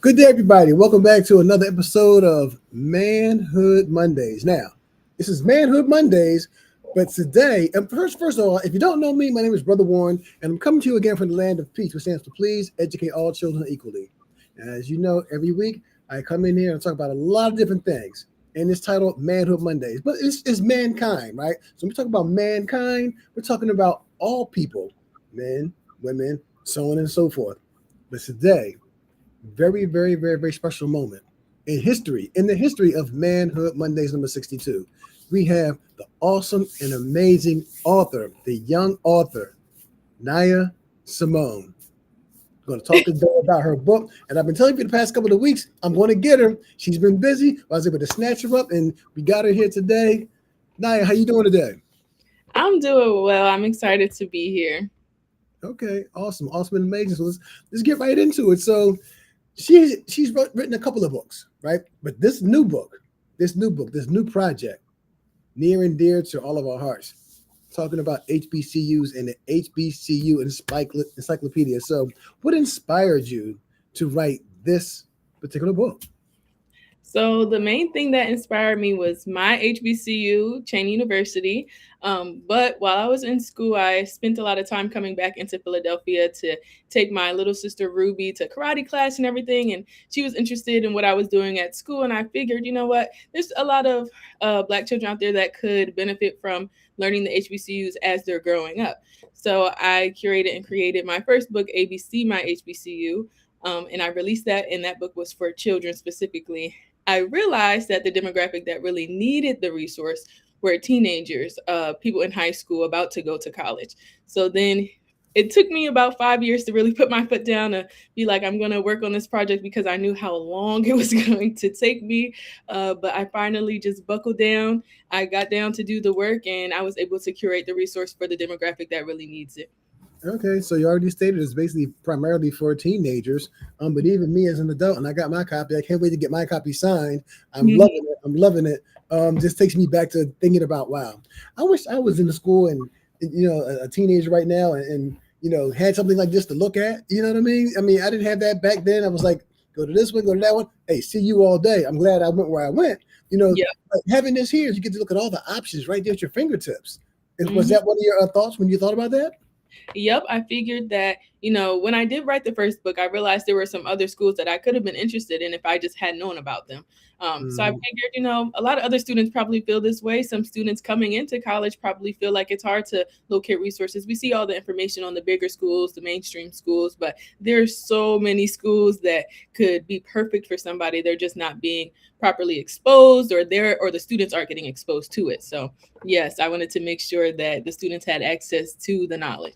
Good day, everybody. Welcome back to another episode of Manhood Mondays. Now, this is Manhood Mondays, but today, and first of all, if you don't know me, my name is Brother Warren, and I'm coming to you again from the land of peace, which stands for please educate all children equally. And as you know, every week I come in here and talk about a lot of different things, and it's titled Manhood Mondays, but it's mankind, right? So when we talk about mankind, we're talking about all people, men, women, so on and so forth. But today, very special moment in the history of Manhood Mondays number 62. We have the awesome and amazing author, the young author, Naya Simone. I'm going to talk today about her book, and I've been telling you for the past couple of weeks, I'm going to get her. She's been busy. I was able to snatch her up, and we got her here today. Naya, how you doing today? I'm doing well. I'm excited to be here. Okay, awesome and amazing. So let's get right into it. So she's written a couple of books, right? But this new project, near and dear to all of our hearts, talking about HBCUs and the HBCU Encyclopedia. So, what inspired you to write this particular book? So the main thing that inspired me was my HBCU, Chain University. But while I was in school, I spent a lot of time coming back into Philadelphia to take my little sister Ruby to karate class and everything. And she was interested in what I was doing at school. And I figured, you know what, there's a lot of Black children out there that could benefit from learning the HBCUs as they're growing up. So I curated and created my first book, ABC, My HBCU. And I released that, and that book was for children specifically. I realized that the demographic that really needed the resource were teenagers, people in high school about to go to college. So then it took me about 5 years to really put my foot down to be like, I'm going to work on this project because I knew how long it was going to take me. But I finally just buckled down. I got down to do the work, and I was able to curate the resource for the demographic that really needs it. Okay, so you already stated it's basically primarily for teenagers. But even me as an adult, and I got my copy. I can't wait to get my copy signed. I'm loving it. I'm loving it. Just takes me back to thinking about, wow, I wish I was in the school and a teenager right now and had something like this to look at. You know what I mean? I mean, I didn't have that back then. I was like, go to this one, go to that one. Hey, see you all day. I'm glad I went where I went. Yeah. But having this here, you get to look at all the options right there at your fingertips. Was Mhm. that one of your thoughts when you thought about that? Yep, I figured that, when I did write the first book, I realized there were some other schools that I could have been interested in if I just had known about them. So I Mhm. figured, a lot of other students probably feel this way. Some students coming into college probably feel like it's hard to locate resources. We see all the information on the bigger schools, the mainstream schools, but there's so many schools that could be perfect for somebody. They're just not being properly exposed, or the students aren't getting exposed to it. So yes, I wanted to make sure that the students had access to the knowledge.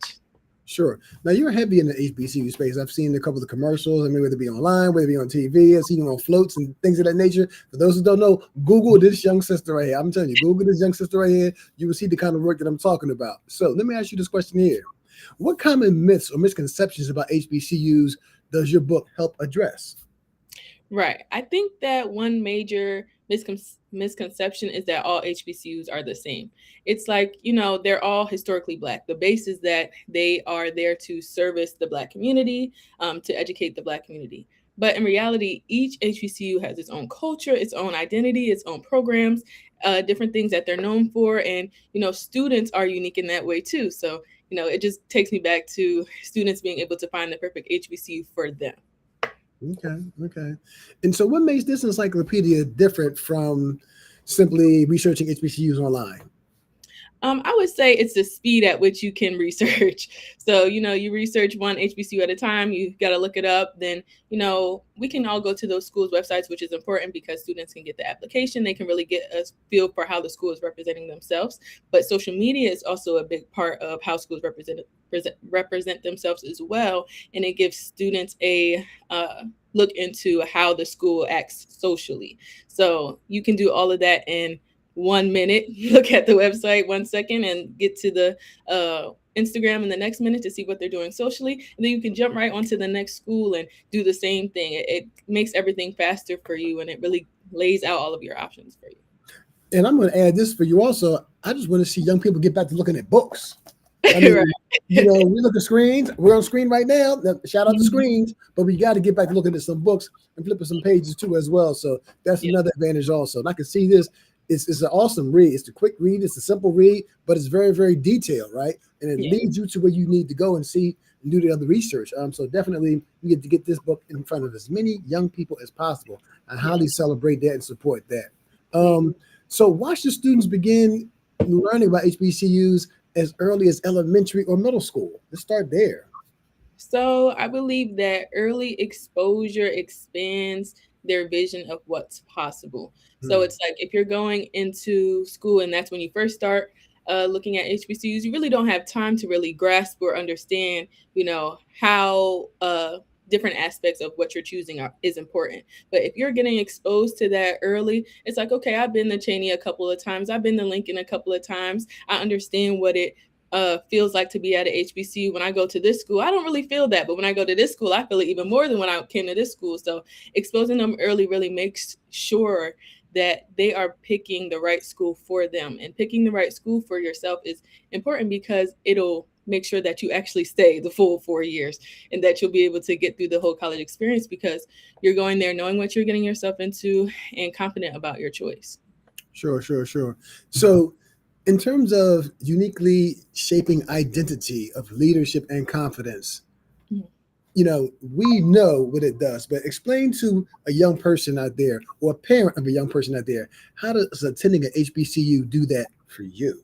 Sure. Now you're heavy in the HBCU space. I've seen a couple of commercials. I mean, whether it be online, whether it be on TV, I've seen you on floats and things of that nature. For those who don't know, Google this young sister right here. I'm telling you, Google this young sister right here. You will see the kind of work that I'm talking about. So let me ask you this question here: what common myths or misconceptions about HBCUs does your book help address? Right. I think that one major misconception is that all HBCUs are the same. It's like, they're all historically Black. The base is that they are there to service the Black community, to educate the Black community. But in reality, each HBCU has its own culture, its own identity, its own programs, different things that they're known for. And, students are unique in that way too. So, it just takes me back to students being able to find the perfect HBCU for them. Okay. And so, what makes this encyclopedia different from simply researching HBCUs online? I would say it's the speed at which you can research. So, you research one HBCU at a time, you got to look it up. Then, we can all go to those schools' websites, which is important because students can get the application. They can really get a feel for how the school is representing themselves. But social media is also a big part of how schools represent themselves as well. And it gives students a look into how the school acts socially. So you can do all of that in 1 minute, look at the website 1 second, and get to the Instagram in the next minute to see what they're doing socially. And then you can jump right onto the next school and do the same thing. It makes everything faster for you, and it really lays out all of your options for you. And I'm going to add this for you also. I just want to see young people get back to looking at books. I Right. mean, we look at screens. We're on screen right now. Shout out to Mhm. screens, but we got to get back to looking at some books and flipping some pages too as well. So that's Yeah. another advantage also. And I can see this. It's an awesome read. It's a quick read. It's a simple read, but it's very, very detailed, right? And it Yeah. leads you to where you need to go and see and do the other research. So definitely you get to get this book in front of as many young people as possible. I Yeah. highly celebrate that and support that. Yeah. So watch the students begin learning about HBCUs as early as elementary or middle school. Let's start there. So I believe that early exposure expands their vision of what's possible. So Hmm. it's like if you're going into school and that's when you first start looking at HBCUs, you really don't have time to really grasp or understand, how different aspects of what you're choosing is important. But if you're getting exposed to that early, it's like, okay, I've been to Cheney a couple of times, I've been to Lincoln a couple of times. I understand what it feels like to be at a HBCU. When I go to this school, I don't really feel that, but when I go to this school, I feel it even more than when I came to this school. So exposing them early really makes sure that they are picking the right school for them, and picking the right school for yourself is important because it'll make sure that you actually stay the full 4 years and that you'll be able to get through the whole college experience because you're going there knowing what you're getting yourself into and confident about your choice. Sure, sure, sure. So, in terms of uniquely shaping identity of leadership and confidence, Mhm. we know what it does, but explain to a young person out there or a parent of a young person out there, how does attending an HBCU do that for you?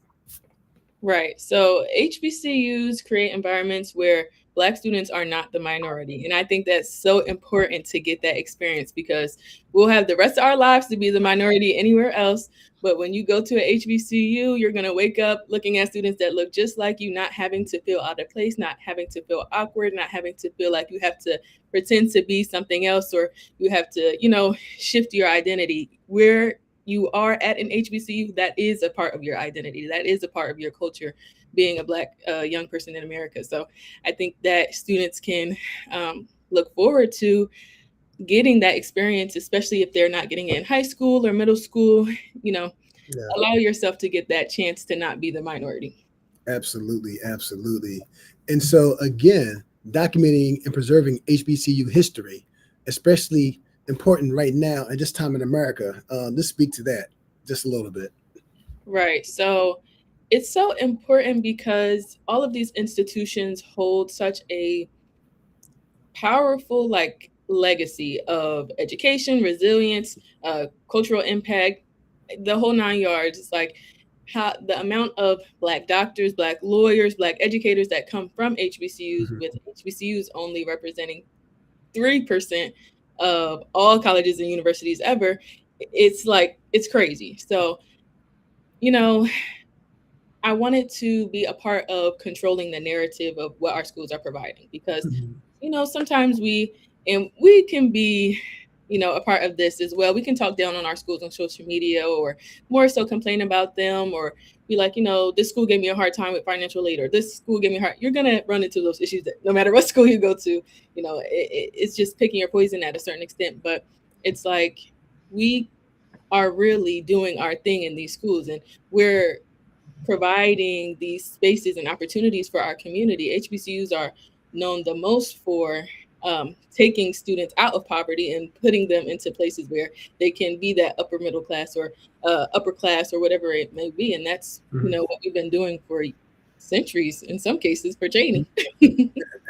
Right. So HBCUs create environments where Black students are not the minority. And I think that's so important to get that experience because we'll have the rest of our lives to be the minority anywhere else. But when you go to a HBCU, you're going to wake up looking at students that look just like you, not having to feel out of place, not having to feel awkward, not having to feel like you have to pretend to be something else or you have to, shift your identity. Where you are at an HBCU, that is a part of your identity. That is a part of your culture, being a Black young person in America. So I think that students can look forward to getting that experience, especially if they're not getting it in high school or middle school. You know, Yeah, allow yourself to get that chance to not be the minority. absolutely, absolutely. And so, again, documenting and preserving HBCU history, especially important right now at this time in America. Let's speak to that just a little bit. Right. So it's so important because all of these institutions hold such a powerful legacy of education, resilience, cultural impact, the whole 9 yards. It's like how the amount of Black doctors, Black lawyers, Black educators that come from HBCUs, Mhm. with HBCUs only representing 3% of all colleges and universities ever. It's like it's crazy. So, you know, I wanted to be a part of controlling the narrative of what our schools are providing because, Mhm. sometimes we can be, a part of this as well. We can talk down on our schools on social media or more so complain about them or be like, this school gave me a hard time with financial aid or this school gave me a hard. You're going to run into those issues that no matter what school you go to, it's just picking your poison at a certain extent. But it's like we are really doing our thing in these schools and we're providing these spaces and opportunities for our community. HBCUs are known the most for taking students out of poverty and putting them into places where they can be that upper middle class or upper class or whatever it may be. And that's, Mhm. what we've been doing for centuries in some cases for Cheney.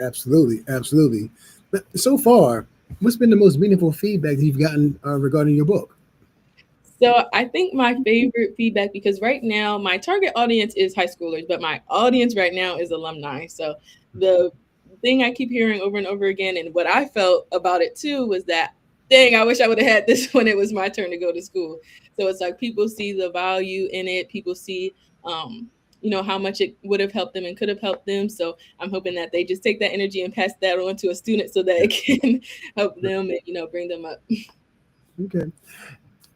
Absolutely, absolutely. But so far, what's been the most meaningful feedback that you've gotten regarding your book? So I think my favorite feedback, because right now my target audience is high schoolers, but my audience right now is alumni. So the thing I keep hearing over and over again, and what I felt about it too, was that, dang, I wish I would have had this when it was my turn to go to school. So it's like people see the value in it. People see, how much it would have helped them and could have helped them. So I'm hoping that they just take that energy and pass that on to a student so that Yeah. it can help them and, bring them up. Okay.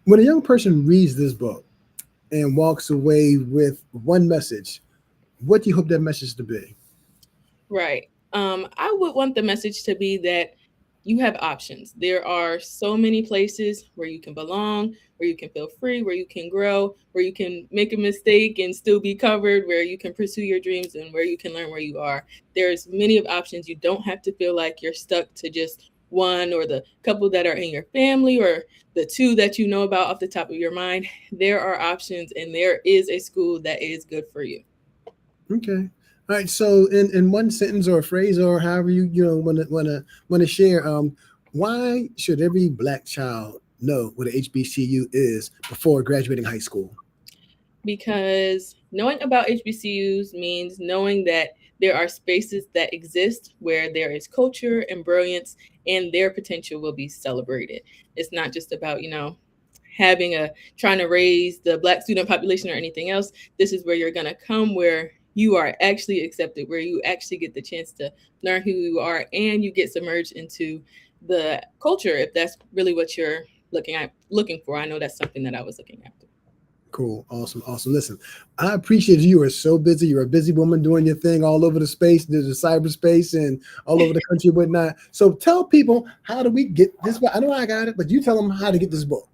When a young person reads this book and walks away with one message, what do you hope that message to be? Right. I would want the message to be that you have options. There are so many places where you can belong, where you can feel free, where you can grow, where you can make a mistake and still be covered, where you can pursue your dreams, and where you can learn where you are. There's many of options. You don't have to feel like you're stuck to just one or the couple that are in your family or the two that you know about off the top of your mind. There are options, and there is a school that is good for you. Okay. All right. So in one sentence or a phrase or however you want to share, why should every Black child know what an HBCU is before graduating high school? Because knowing about HBCUs means knowing that there are spaces that exist where there is culture and brilliance and their potential will be celebrated. It's not just about, having a trying to raise the Black student population or anything else. This is where you're going to come where you are actually accepted, where you actually get the chance to learn who you are and you get submerged into the culture if that's really what you're looking for. I know that's something that I was looking after. Cool. Awesome. Awesome. Listen, I appreciate you. You are so busy. You're a busy woman doing your thing all over the space. There's a cyberspace and all over the country and whatnot. So tell people, how do we get this book? I know I got it, but you tell them how to get this book.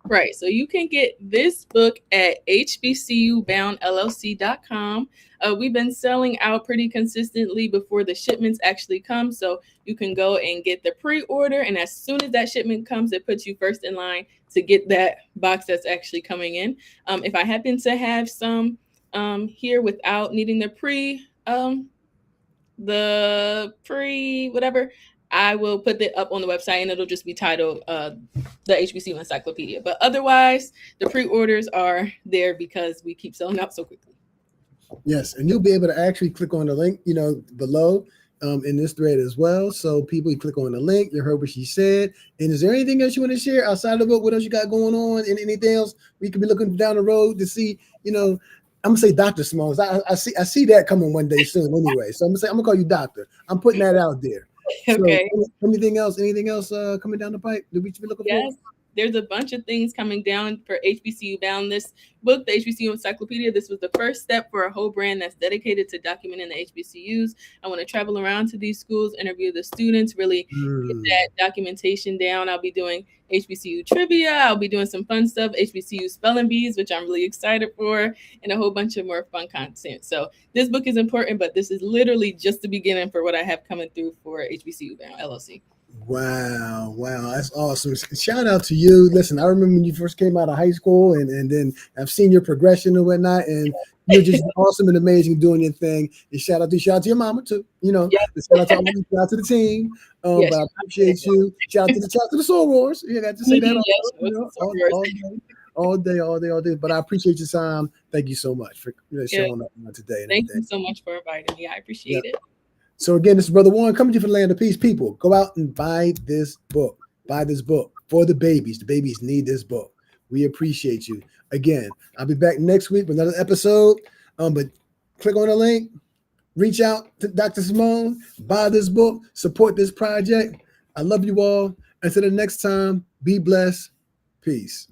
Right. So you can get this book at HBCUboundllc.com. We've been selling out pretty consistently before the shipments actually come. So you can go and get the pre-order. And as soon as that shipment comes, it puts you first in line to get that box that's actually coming in. If I happen to have some here without needing the pre whatever, I will put it up on the website and it'll just be titled the HBCU Encyclopedia. But otherwise, the pre-orders are there because we keep selling out so quickly. Yes, and you'll be able to actually click on the link, below in this thread as well. So people, you click on the link, you heard what she said. And is there anything else you want to share outside of the book? What else you got going on? And anything else we could be looking down the road to see, I'm gonna say Dr. Simone. I see that coming one day soon anyway. So I'm gonna call you Doctor. I'm putting that out there. Okay. So anything else coming down the pipe that we should be looking for? Yes, there's a bunch of things coming down for HBCU Bound. This book, the HBCU Encyclopedia, this was the first step for a whole brand that's dedicated to documenting the HBCUs. I want to travel around to these schools, interview the students, really get that documentation down. I'll be doing HBCU trivia. I'll be doing some fun stuff, HBCU spelling bees, which I'm really excited for, and a whole bunch of more fun content. So this book is important, but this is literally just the beginning for what I have coming through for HBCU Bound LLC. Wow, that's awesome. Shout out to you. Listen, I remember when you first came out of high school and then I've seen your progression and whatnot, and you're just awesome and amazing doing your thing. And shout out to your mama too. Yep. Shout out to shout out to the team. Yes. But I appreciate you. Shout out to the Soul Wars. You got to say that all day. But I appreciate your time. Thank you so much for showing up today. Thank you so much for inviting me. I appreciate it. So again, this is Brother Warren coming to you from the land of peace. People, go out and buy this book. Buy this book for the babies. The babies need this book. We appreciate you. Again, I'll be back next week with another episode. But click on the link, reach out to Dr. Simone, buy this book, support this project. I love you all. Until the next time, be blessed. Peace.